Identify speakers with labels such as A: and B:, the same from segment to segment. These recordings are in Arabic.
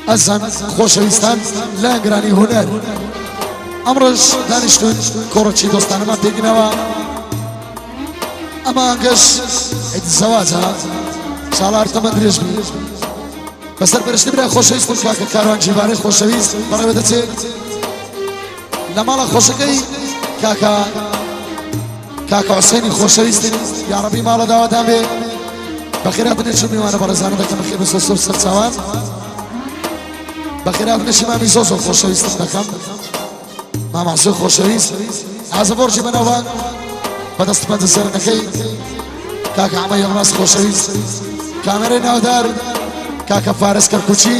A: ئەزان خۆشەویستان لە گرانی هونەر ئەمڕۆژ دانیشتون کۆڕەکی دۆستانەمان پێگنەوە ئەمە ئەنگەش زەواجە ساڵار تەمەن درێژ بی بەسەر بەرشتی برای خۆشەویستم کاکە کاروان جیوانەی خۆشەویست بەڕێوە دەچێت لە ماڵە خۆشەکەی کاکە حوسێنی خۆشەویستن یاڕەبی ماڵە داوادان بێ بەخێرا بنێچوو میوانە بەڕێزانە دەکەم بەخێر بە سۆر سەرچاوان بەخێرا بنێشی مامی زۆر خۆشەویستم دەکەم مامەحسوود خۆشەویست حەزە بۆرجی بەناوبانگ بەدەست پەنجەسەرەکەی کاکە عەمە یەڵماس خۆشەویست کامێرەی ناودار کاکە فارس کەرکوچی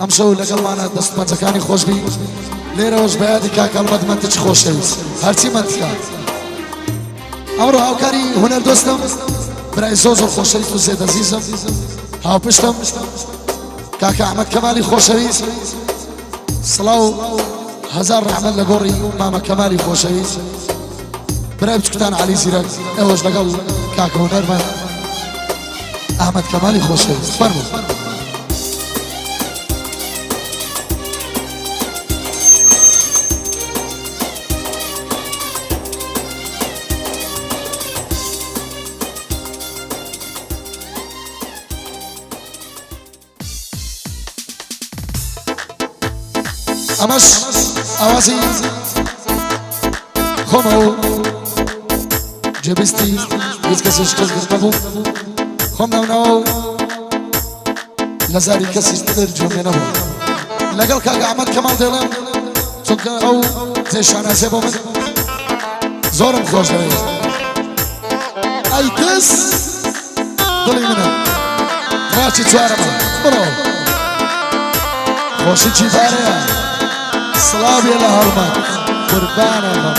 A: ئەم شەو لەگەڵمانە دەست پەنجەکانی خۆشبی لێرەوەش بەیادی کاکە ئەڵمەدمەندچ خۆشەویست هەرچی مەندکە ئەمڕۆ هاوکاری هونەر دۆستم برای زۆر خۆشەویست و زێد عەزیزم هاوپشتم کاکە ئەحمەد کەمالی خۆشەویست سڵاو هەزار ڕەحمەت لە گۆڕی مامە کەمالی خۆشەویست برای بچکتان عەلی زیرەک ئێوەش لەگەڵ کاکە هونەرمان ئەحمەد کەمالی خۆشەویست فەرموو ئەمەش ئاوازی خۆمە و جێبیستی هیچ کەسیش کەسگرت نەبوو خۆم ناوناوە و لە زاری کەسیش تر جۆمێ نەبوو لەگەڵ کاکە ئەحمەد کەماڵ دێڵێم چونکە ئەو جێشانازێ بۆ من زۆرم خۆش دەوێت ئەی دەس دڵی منە ڕاکی چوارەمە بڕۆ خۆشی جیبارەیە سڵاوێ لە هەڵمەت قوربانەمە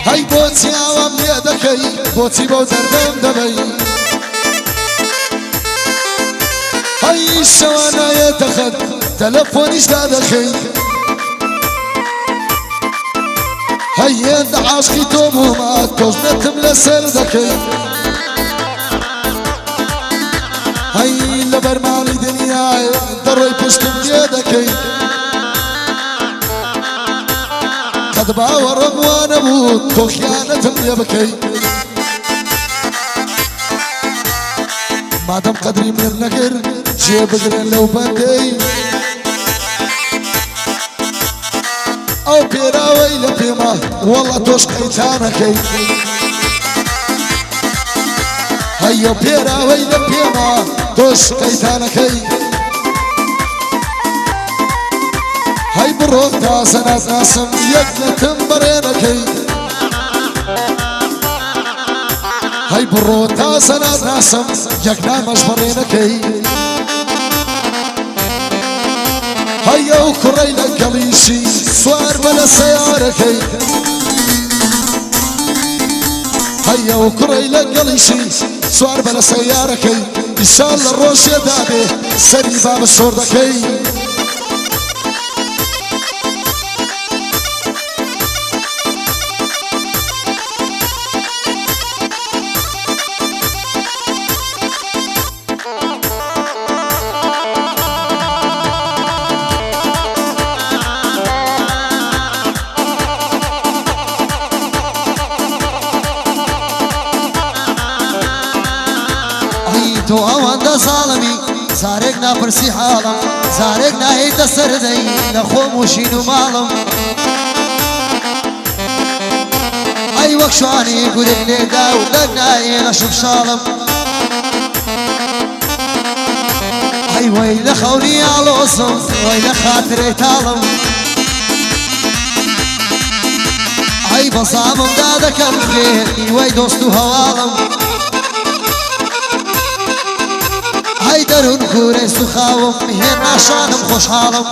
A: هەی بۆچی ئاوام لێ دەکەی بۆچی بۆ دەردەم دەبەی هەی شەوانایەتە خەت تەلەفۆنیش دادەکەی هەی هێندە عاشقی تۆ بوومە تۆژنەتم لەسەر دەکەی هەی لە بەرماڵی دنیای دەڕۆی پشتم لێ دەکەی قەت باوەڕەم وا نەبوو تۆ خیانەتم لێ بکەی مادەم قەدری من نەکرد جێ بگرن لەو بەندەی ئەو پێراوەی لە پێمە وەڵا تۆش قەیتانەکەی هەیە پێراوەی لە پێمە تۆش قەیتانەکەی هەی بڕۆ تازە نازناسم یەک نەتم بەڕێنەکەی هەی بڕۆ تازە نازناسم یەک نامەش بەڕێنەکەی هەیە و کوڕەی لە گەڵیشی سوار بە لە سەیارەکەی هەیە و کوڕەی لە گەڵیشی سوار بە لە سەیارەکەی ئیشان لە ڕۆژێدا بێ سەری با بە سۆردەکەی
B: تۆ ئەوەندە ساڵمی زارێک ناپرسی حاڵم زارێک ناهێتە سەردەی لە خۆم و شین و ماڵم ئەی وەک شوانی گورێک لێدا و لەک نایێ لە شوشاڵم ئەی وەی لە خەونی ئاڵۆزم وەی لە خاترەی تاڵم ئەی بەساممدا دەکەم خێر وەی دۆست و هەواڵم هەی دەرون کوورەی سوخاوم هێن ناشانم خۆشحاڵم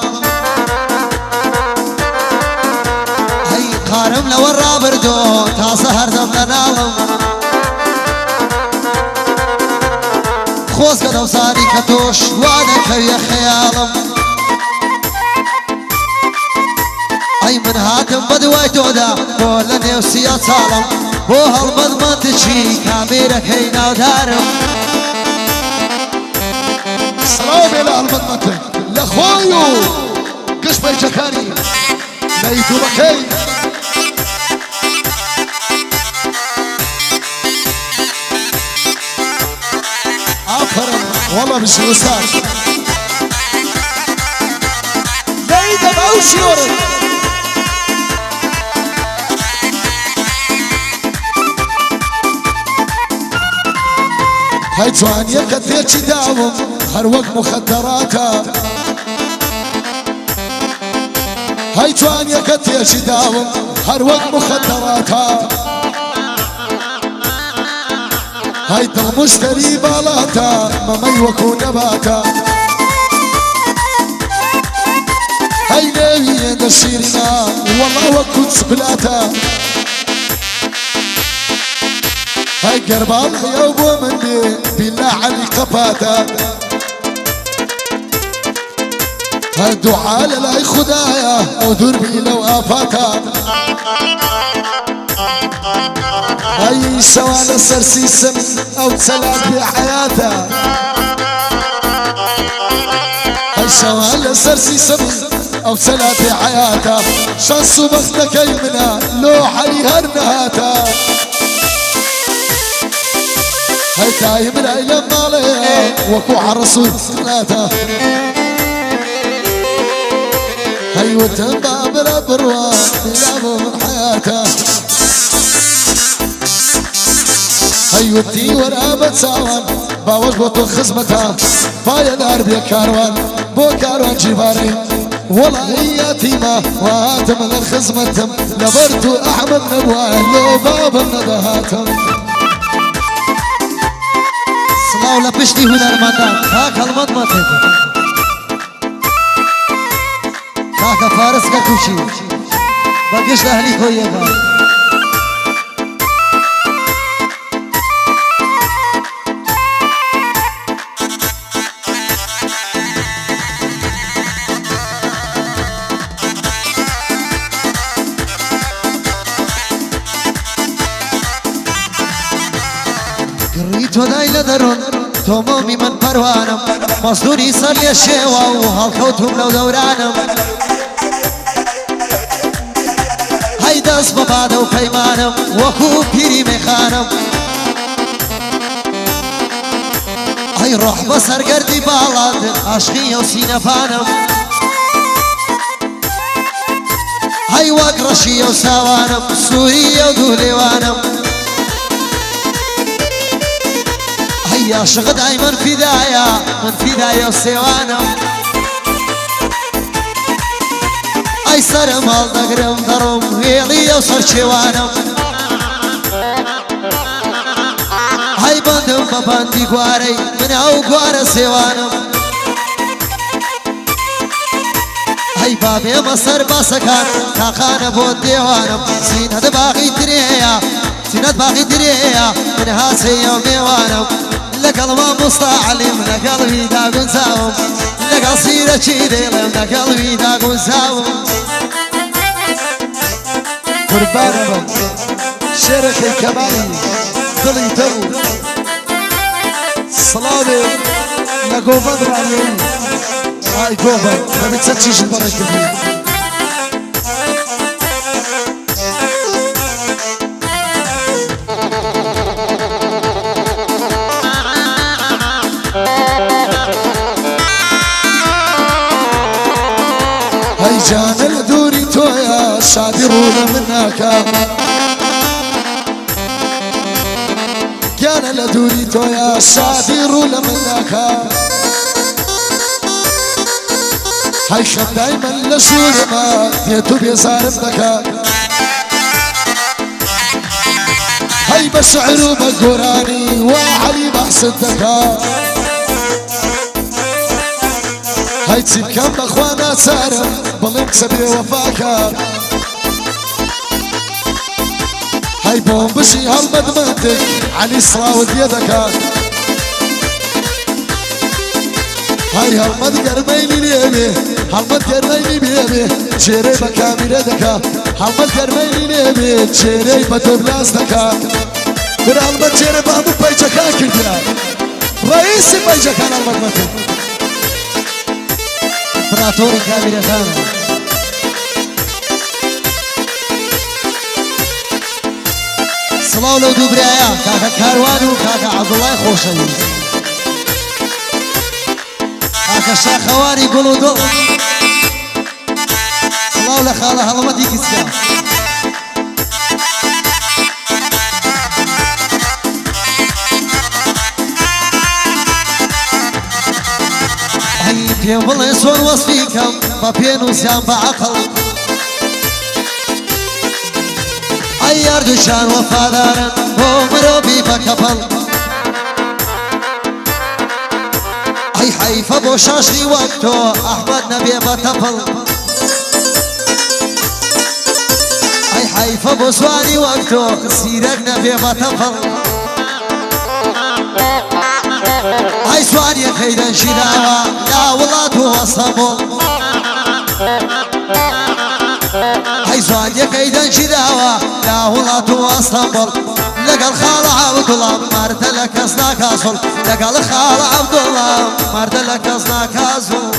B: هەی قارم لەوە ڕابردۆ تازە هەردەم لە ناڵم خۆزگە دەوزانی کە تۆش وانەکەویە خەیاڵم ئەی من هاتم بە دوای تۆدا بۆ لە نێو سیە چاڵم بۆ هەڵبەدمەندچی کامێرەکەی ناودارم
A: سلام بێ لە هەڵبەدمەندێک لە خۆی و گشت بەیجەکانی لە یوتیوبەکەی ئافەرم وەڵا بشی وستار لەیدە باو شیۆرم هەی جوانیەکە تێکی داوم هەر وەک مخدراتە هەی جوانیەکە تێکی داوم هەر وەک مخدراتە هەی دڵمشتری باڵاتە مەمەی وەکو نەباتە هەی نێویە دەشیرنا وەڵا وەکو چکلاتە هاي قربان يا ابو مني بالله علي قفاته هاي دعاء لا خدايا او دربي لو افاته هاي سوال السرسي سم او سلام بحياته هاي سوال السرسي سم او سلام بحياته شانسو مخدك يمنا لو حي هرنهاته هاي تايم العلم عليه وكو عالرسول ثلاثة هاي وتنبع بلا بروا بلابو من حياته هاي ودي ورا بتساوان باوش بوتو خزمته بايا نار بيا كاروان بو كاروان جيباري والله هي يتيمة وهاتم من خزمتهم لبرتو احمد نبوان لو باب الندهاتهم
B: سڵاو لە پشتی هونەرمەندان کاک هەڵبەدمەندێک کاکە فارسکە کوچی بەگشت ئەهلی خۆیەکە گڕی تۆ دای لە دەڕۆن تۆمۆمی من پەروانم مەزدوری سەر لێ شێوە و هەڵکەوتوم لەو دەورانم هەی دەست بە بادە و پەیمانم وەکو پیری مێخانم هەی ڕۆح بە سەرگەردی باڵات عاشقی ئەو سینەپانم هەی وەک ڕەشی ئەو ساوانم سووری ئەو دوو لێوانم يا شغد اي من فدايا وسيوانم اي سر مال دقرم درم ويلي وصر شوانم هاي بندم ببندي قواري من او قوار سيوانم هاي بابي مصر باسكان كاخان بود ديوانم سينة باقي دريا من هاسي يوم ديوانم لقلبه مستعلم لقلبي داقون ساوم لقصيرة شيديلم لقلبي داقون ساوم
A: قربانم شرخي كمالي ضلي تو صلابي لقوبان رانيين هاي قوبان ما بتسجيش البركة فيه هاي جان الدوري تويا شادرون منك جان الدوري تويا شادرون منك هاي خد دايما لشور ما ديتو بيصار بدك هاي بشعر وبقراني وعلي بحسدك هاي تسيب كم اخوانا سارم بلنك سبي وفاك هاي بوم بشي هالمدمتك علي صراود يدك هاي هلمت قرميني ليبي هلمت قرميني بيبي شيري بكاميرا دكا هلمت قرميني ليبي شيري بتوبلاس دكا برا هلمت شيري بابو بايجاكا كردنا رئيس بايجاكا هلمت مكان
B: امبراطوري كاميرا خان سلاو لو دوبرايا كاكا كاروان وكاكا عبد الله خوشويز كاكا شاخواني قولوا دول سلاو لخاله هلمتي كسكا هاي بيم والله صور وصفيكم بابين وسيام بعقل ايار دشان وفادارن عمرو بي بكبل اي حيفا بوشاشي وقتو احمد نبي بتبل اي حيفا بوسواني وقتو سيرك نبي بتبل اي سواني خيدا شداوا لا والله توصبوا اي سواني خيدا شداوا لا والله توصبوا لقى الخال عبد الله مرت لك اصلاك اصل لقى الخال عبد الله مرت لك اصلاك اصل